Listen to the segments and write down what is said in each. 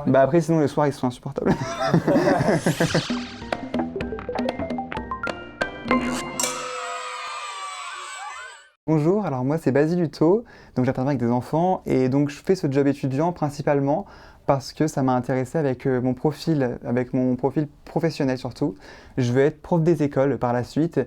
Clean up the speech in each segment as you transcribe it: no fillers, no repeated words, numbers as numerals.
Bah après, sinon le soir, ils sont insupportables. Bonjour, alors moi c'est Basile Hutto, donc j'interviens avec des enfants et donc je fais ce job étudiant principalement parce que ça m'a intéressé avec avec mon profil professionnel surtout. Je veux être prof des écoles par la suite.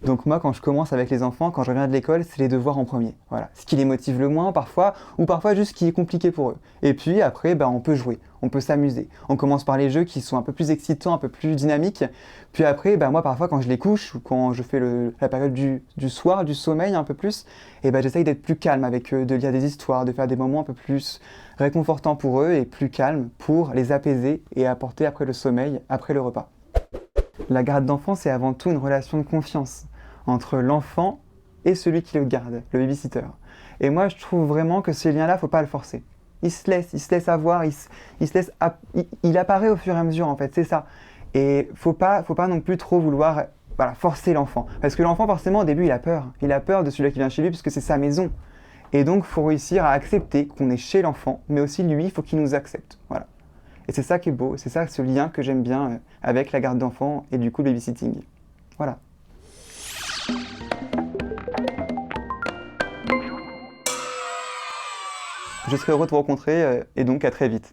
Donc moi quand je commence avec les enfants, quand je reviens de l'école, c'est les devoirs en premier. Voilà, ce qui les motive le moins parfois, ou parfois juste ce qui est compliqué pour eux. Et puis après, on peut jouer, on peut s'amuser. On commence par les jeux qui sont un peu plus excitants, un peu plus dynamiques. Puis après, moi parfois quand je les couche, ou quand je fais la période du soir, du sommeil un peu plus, j'essaye d'être plus calme avec eux, de lire des histoires, de faire des moments un peu plus réconfortants pour eux et plus calmes pour les apaiser et apporter après le sommeil, après le repas. La garde d'enfant, c'est avant tout une relation de confiance entre l'enfant et celui qui le garde, le babysitter. Et moi, je trouve vraiment que ce lien-là, faut pas le forcer. Il se laisse avoir, il apparaît au fur et à mesure, en fait, c'est ça. Et faut pas non plus trop vouloir forcer l'enfant. Parce que l'enfant, forcément, au début, il a peur. Il a peur de celui qui vient chez lui, puisque c'est sa maison. Et donc, il faut réussir à accepter qu'on est chez l'enfant, mais aussi lui, il faut qu'il nous accepte. Voilà. Et c'est ça qui est beau, c'est ça ce lien que j'aime bien avec la garde d'enfants et du coup le babysitting. Voilà. Je serai heureux de vous rencontrer et donc à très vite.